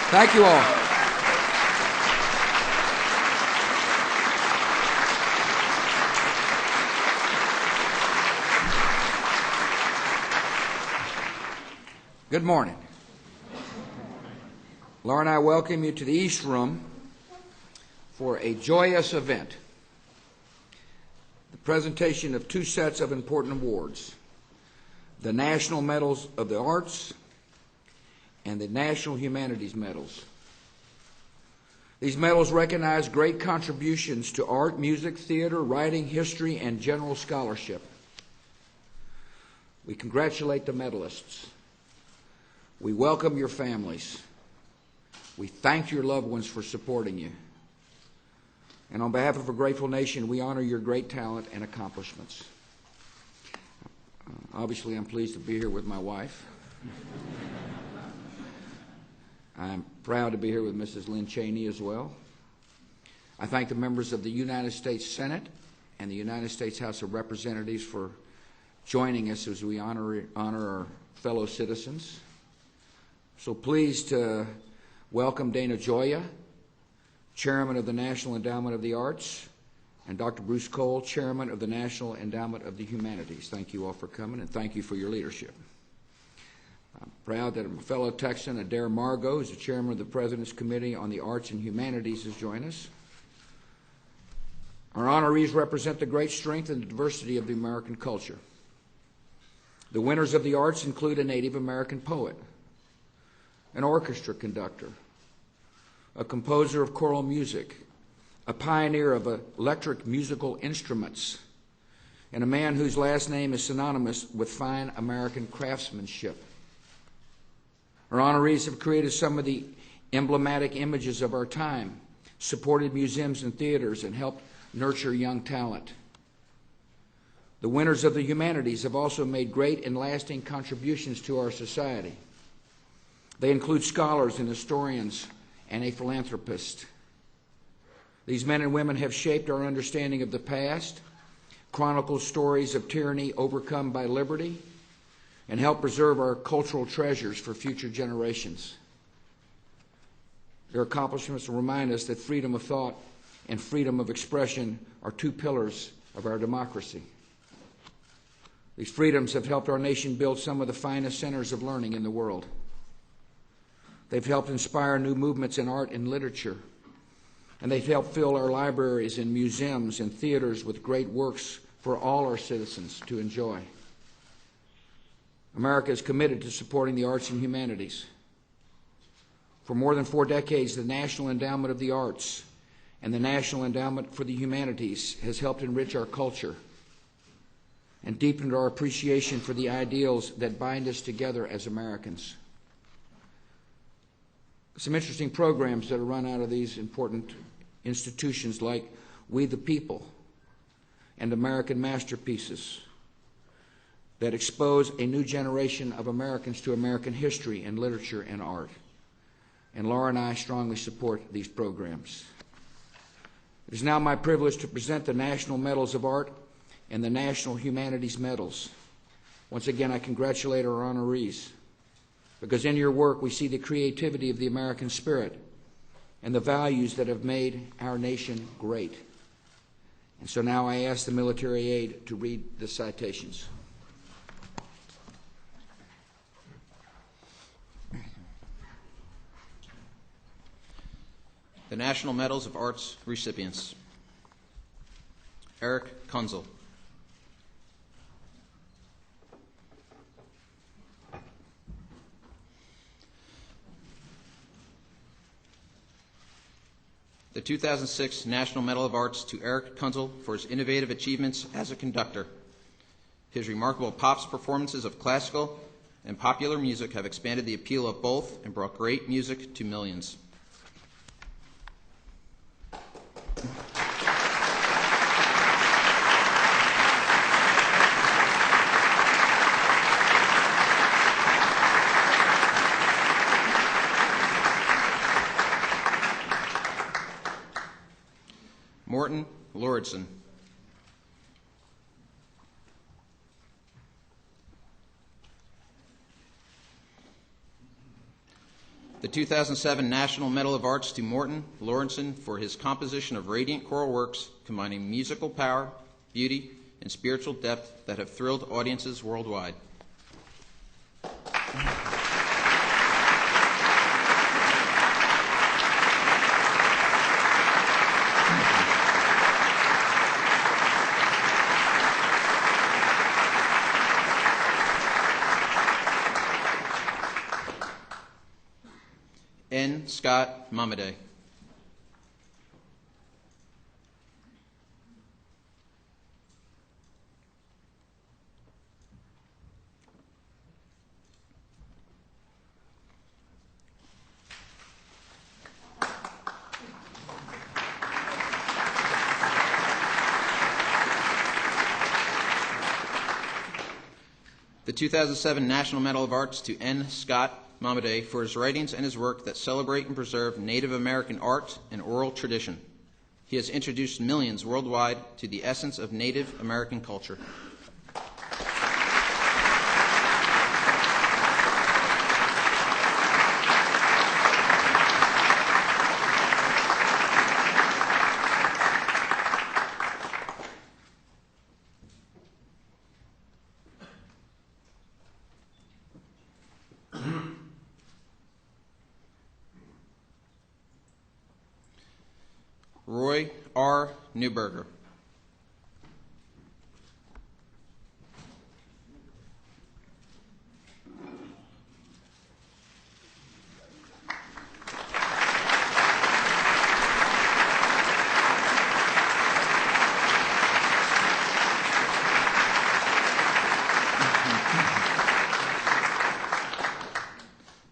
Thank you all. Good morning. Laura and I welcome you to the East Room for a joyous event, the presentation of two sets of important awards, the National Medals of the Arts and the National Humanities Medals. These medals recognize great contributions to art, music, theater, writing, history, and general scholarship. We congratulate the medalists. We welcome your families. We thank your loved ones for supporting you. And on behalf of a grateful nation, we honor your great talent and accomplishments. Obviously, I'm pleased to be here with my wife. I'm proud to be here with Mrs. Lynn Cheney as well. I thank the members of the United States Senate and the United States House of Representatives for joining us as we honor our fellow citizens. So pleased to welcome Dana Gioia, Chairman of the National Endowment of the Arts, and Dr. Bruce Cole, Chairman of the National Endowment of the Humanities. Thank you all for coming, and thank you for your leadership. I'm proud that my fellow Texan, Adair Margot, who's the Chairman of the President's Committee on the Arts and Humanities, has joined us. Our honorees represent the great strength and diversity of the American culture. The winners of the arts include a Native American poet, an orchestra conductor, a composer of choral music, a pioneer of electric musical instruments, and a man whose last name is synonymous with fine American craftsmanship. Our honorees have created some of the emblematic images of our time, supported museums and theaters, and helped nurture young talent. The winners of the humanities have also made great and lasting contributions to our society. They include scholars and historians and a philanthropist. These men and women have shaped our understanding of the past, chronicled stories of tyranny overcome by liberty, and helped preserve our cultural treasures for future generations. Their accomplishments remind us that freedom of thought and freedom of expression are two pillars of our democracy. These freedoms have helped our nation build some of the finest centers of learning in the world. They've helped inspire new movements in art and literature, and they've helped fill our libraries and museums and theaters with great works for all our citizens to enjoy. America is committed to supporting the arts and humanities. For more than 4 decades, the National Endowment of the Arts and the National Endowment for the Humanities has helped enrich our culture and deepened our appreciation for the ideals that bind us together as Americans. Some interesting programs that are run out of these important institutions, like We the People and American Masterpieces, that expose a new generation of Americans to American history and literature and art. And Laura and I strongly support these programs. It is now my privilege to present the National Medals of Art and the National Humanities Medals. Once again, I congratulate our honorees, because in your work we see the creativity of the American spirit and the values that have made our nation great. And so now I ask the military aide to read the citations. The National Medals of Arts recipients: Eric Kunzel, the 2006 National Medal of Arts to Eric Kunzel for his innovative achievements as a conductor. His remarkable pops performances of classical and popular music have expanded the appeal of both and brought great music to millions. Morton Lauridsen, The 2007 National Medal of Arts to Morton Lawrenson for his composition of radiant choral works combining musical power, beauty, and spiritual depth that have thrilled audiences worldwide. N. Scott Mamadei. The 2007 National Medal of Arts to N. Scott Mamadei for his writings and his work that celebrate and preserve Native American art and oral tradition. He has introduced millions worldwide to the essence of Native American culture. Roy R. Newberger.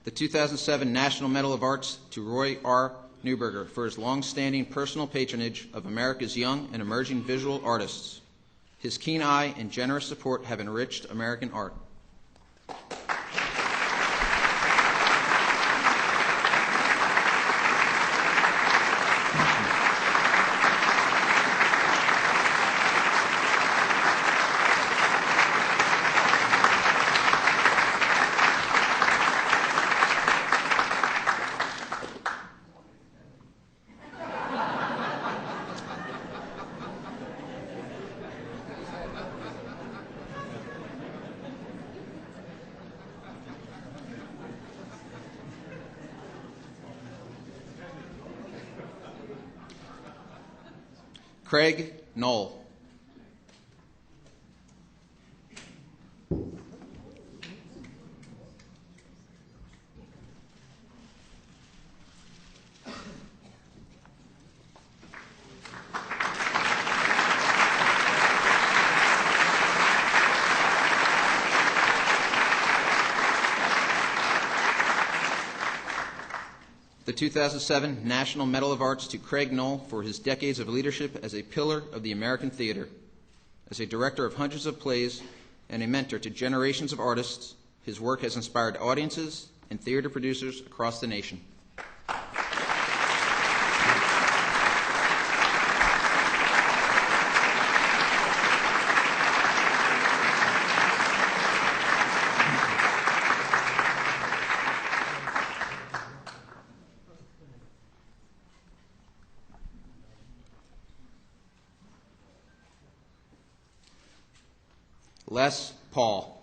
The 2007 National Medal of Arts to Roy R. Newberger for his long-standing personal patronage of America's young and emerging visual artists. His keen eye and generous support have enriched American art. Craig Knoll. The 2007 National Medal of Arts to Craig Knoll for his decades of leadership as a pillar of the American theater. As a director of hundreds of plays and a mentor to generations of artists, his work has inspired audiences and theater producers across the nation. Les Paul.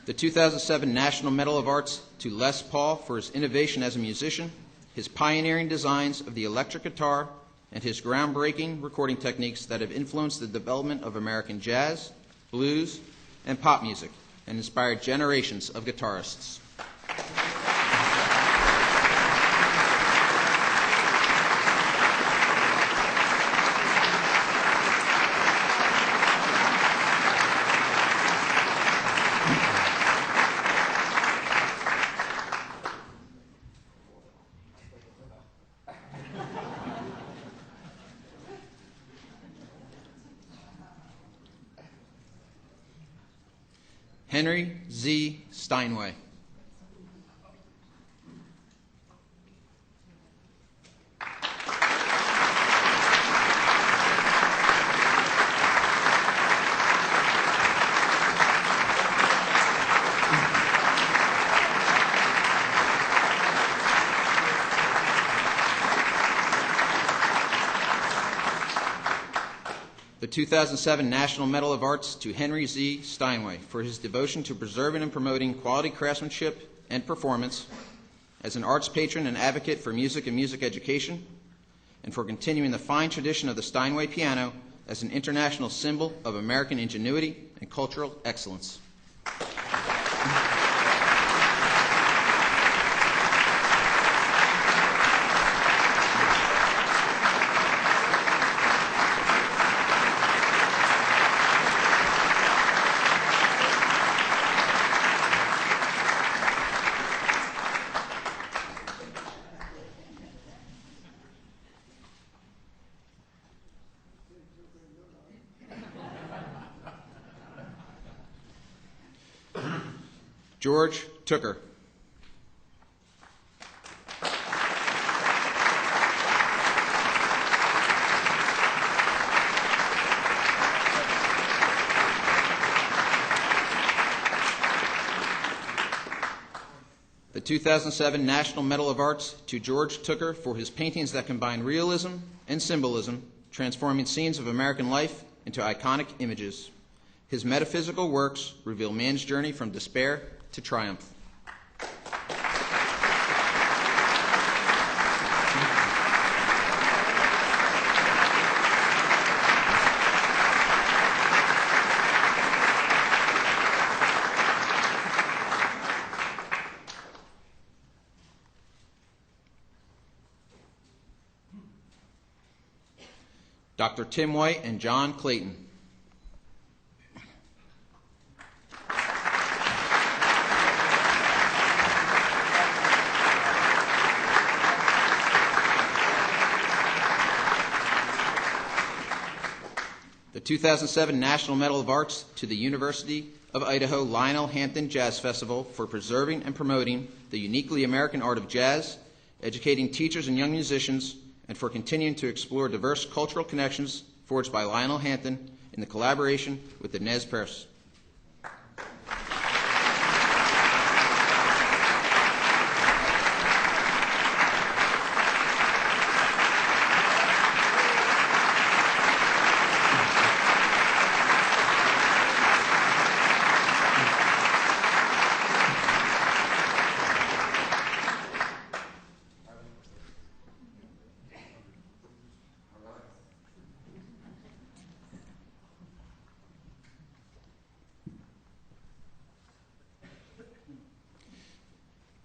The 2007 National Medal of Arts to Les Paul for his innovation as a musician, his pioneering designs of the electric guitar, and his groundbreaking recording techniques that have influenced the development of American jazz, blues, and pop music, and inspired generations of guitarists. Henry Z. Steinway. 2007 National Medal of Arts to Henry Z. Steinway for his devotion to preserving and promoting quality craftsmanship and performance as an arts patron and advocate for music and music education, and for continuing the fine tradition of the Steinway piano as an international symbol of American ingenuity and cultural excellence. George Tooker. The 2007 National Medal of Arts to George Tooker for his paintings that combine realism and symbolism, transforming scenes of American life into iconic images. His metaphysical works reveal man's journey from despair to triumph. Dr. Tim White and John Clayton. The 2007 National Medal of Arts to the University of Idaho Lionel Hampton Jazz Festival for preserving and promoting the uniquely American art of jazz, educating teachers and young musicians, and for continuing to explore diverse cultural connections forged by Lionel Hampton in the collaboration with the Nez Perce.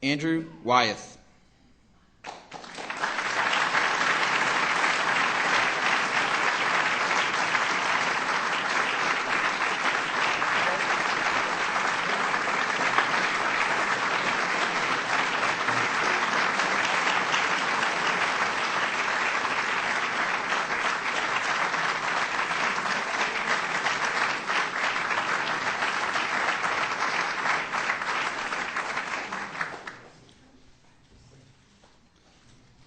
Andrew Wyeth.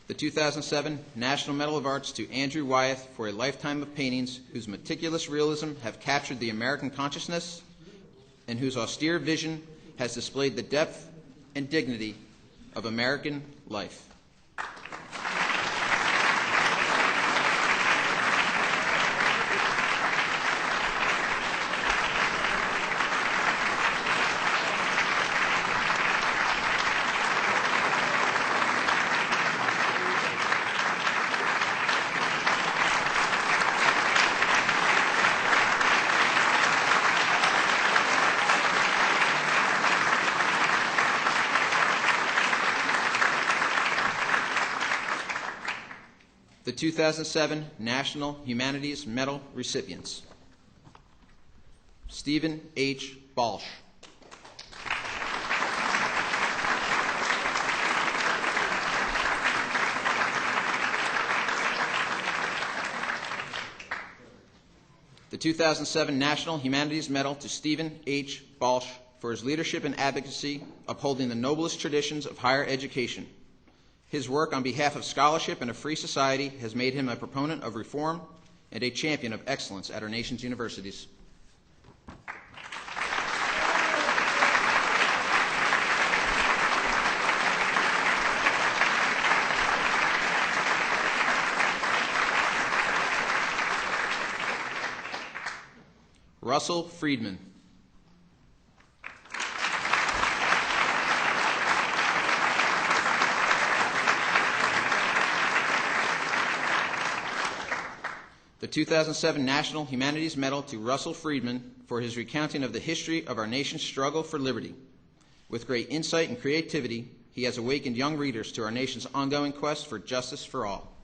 The 2007 National Medal of Arts to Andrew Wyeth for a lifetime of paintings whose meticulous realism have captured the American consciousness and whose austere vision has displayed the depth and dignity of American life. The 2007 National Humanities Medal recipients: Stephen H. Balsh. The 2007 National Humanities Medal to Stephen H. Balsh for his leadership and advocacy upholding the noblest traditions of higher education. His work on behalf of scholarship and a free society has made him a proponent of reform and a champion of excellence at our nation's universities. Russell Friedman. The 2007 National Humanities Medal to Russell Friedman for his recounting of the history of our nation's struggle for liberty. With great insight and creativity, he has awakened young readers to our nation's ongoing quest for justice for all.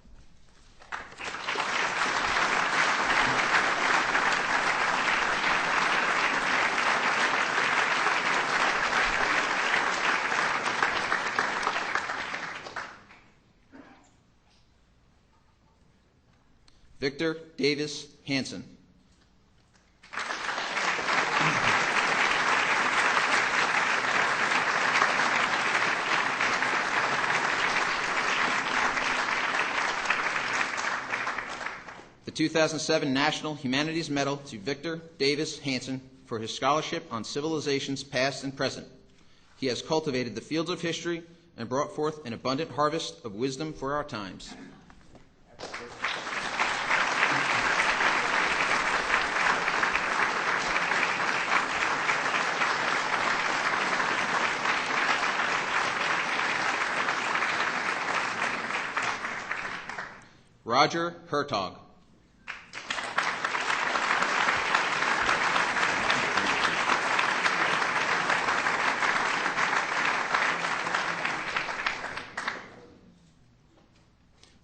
Victor Davis Hansen. The 2007 National Humanities Medal to Victor Davis Hansen for his scholarship on civilizations past and present. He has cultivated the fields of history and brought forth an abundant harvest of wisdom for our times. Roger Hertog.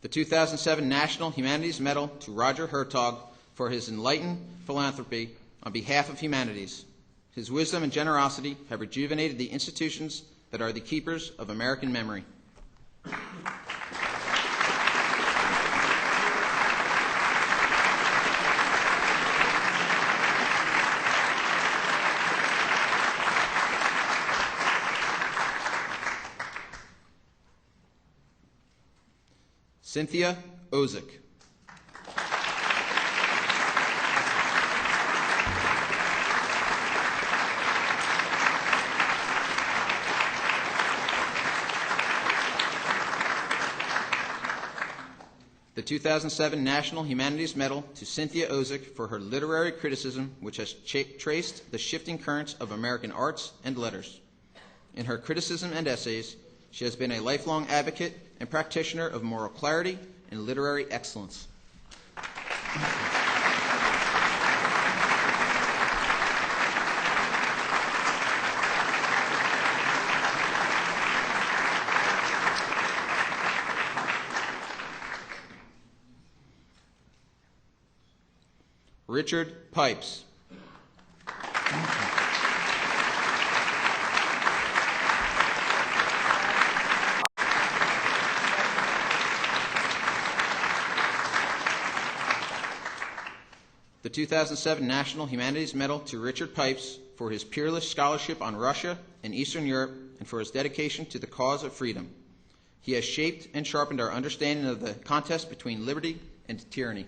The 2007 National Humanities Medal to Roger Hertog for his enlightened philanthropy on behalf of humanities. His wisdom and generosity have rejuvenated the institutions that are the keepers of American memory. Cynthia Ozick. The 2007 National Humanities Medal to Cynthia Ozick for her literary criticism, which has traced the shifting currents of American arts and letters. In her criticism and essays, she has been a lifelong advocate and practitioner of moral clarity and literary excellence. Richard Pipes. The 2007 National Humanities Medal to Richard Pipes for his peerless scholarship on Russia and Eastern Europe and for his dedication to the cause of freedom. He has shaped and sharpened our understanding of the contest between liberty and tyranny.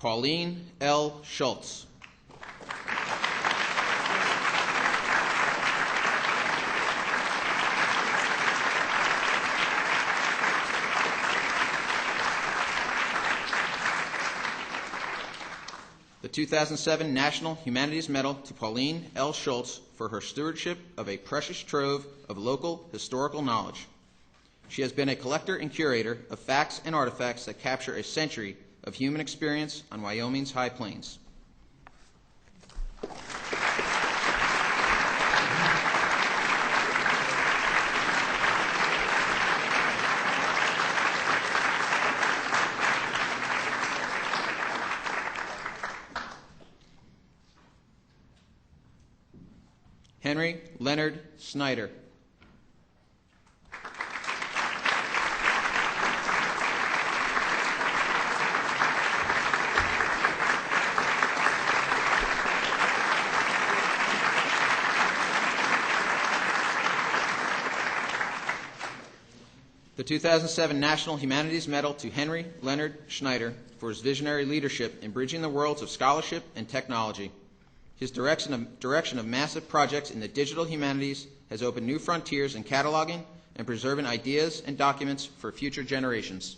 Pauline L. Schultz. The 2007 National Humanities Medal to Pauline L. Schultz for her stewardship of a precious trove of local historical knowledge. She has been a collector and curator of facts and artifacts that capture a century of human experience on Wyoming's high plains. Henry Leonard Snyder. The 2007 National Humanities Medal to Henry Leonard Schneider for his visionary leadership in bridging the worlds of scholarship and technology. His direction of massive projects in the digital humanities has opened new frontiers in cataloging and preserving ideas and documents for future generations.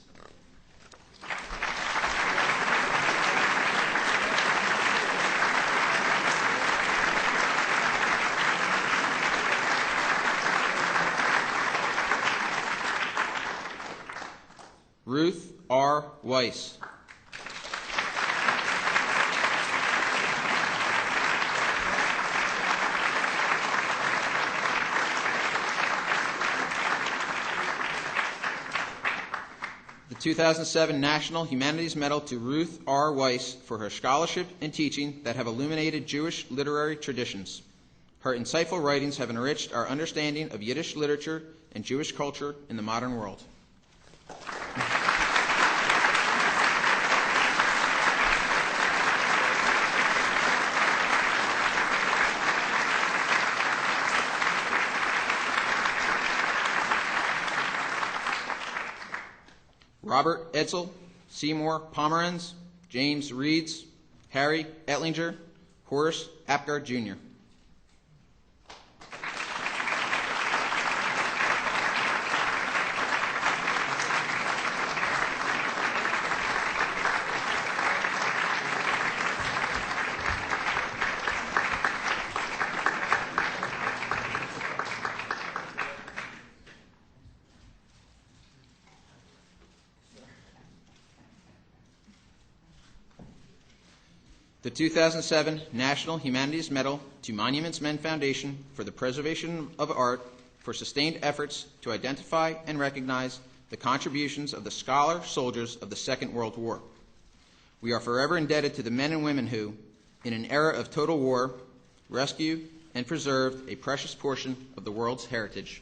Ruth R. Weiss. The 2007 National Humanities Medal to Ruth R. Weiss for her scholarship and teaching that have illuminated Jewish literary traditions. Her insightful writings have enriched our understanding of Yiddish literature and Jewish culture in the modern world. Robert Edsel, Seymour Pomeranz, James Reeds, Harry Ettlinger, Horace Apgar, Jr. The 2007 National Humanities Medal to Monuments Men Foundation for the Preservation of Art for sustained efforts to identify and recognize the contributions of the scholar soldiers of the Second World War. We are forever indebted to the men and women who, in an era of total war, rescued and preserved a precious portion of the world's heritage.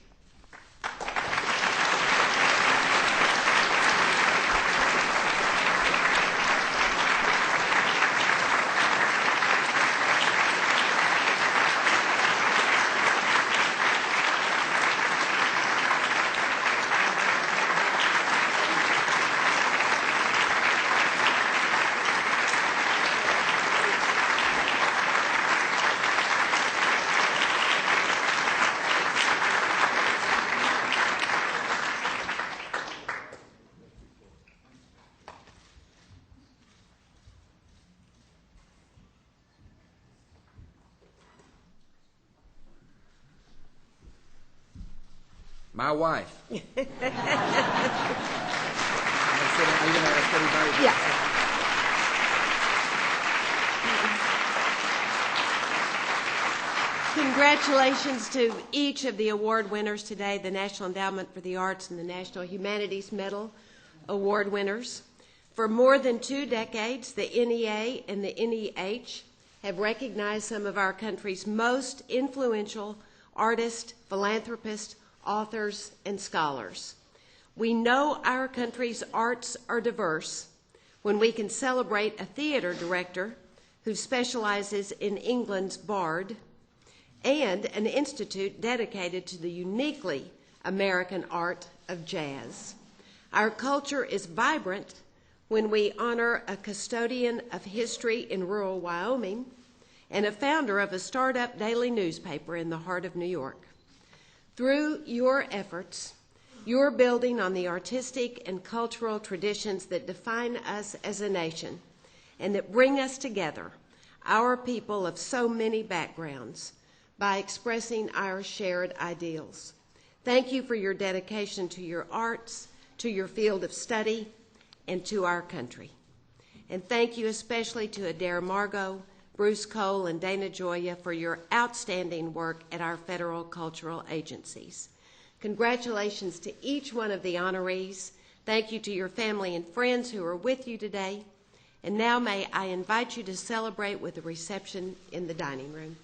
My wife. Yeah. Congratulations to each of the award winners today, the National Endowment for the Arts and the National Humanities Medal award winners. For more than 2 decades, the NEA and the NEH have recognized some of our country's most influential artists, philanthropists, authors, and scholars. We know our country's arts are diverse when we can celebrate a theater director who specializes in England's Bard and an institute dedicated to the uniquely American art of jazz. Our culture is vibrant when we honor a custodian of history in rural Wyoming and a founder of a startup daily newspaper in the heart of New York. Through your efforts, you're building on the artistic and cultural traditions that define us as a nation and that bring us together, our people of so many backgrounds, by expressing our shared ideals. Thank you for your dedication to your arts, to your field of study, and to our country. And thank you especially to Adair Margot, Bruce Cole, and Dana Joya for your outstanding work at our federal cultural agencies. Congratulations to each one of the honorees. Thank you to your family and friends who are with you today. And now may I invite you to celebrate with a reception in the dining room.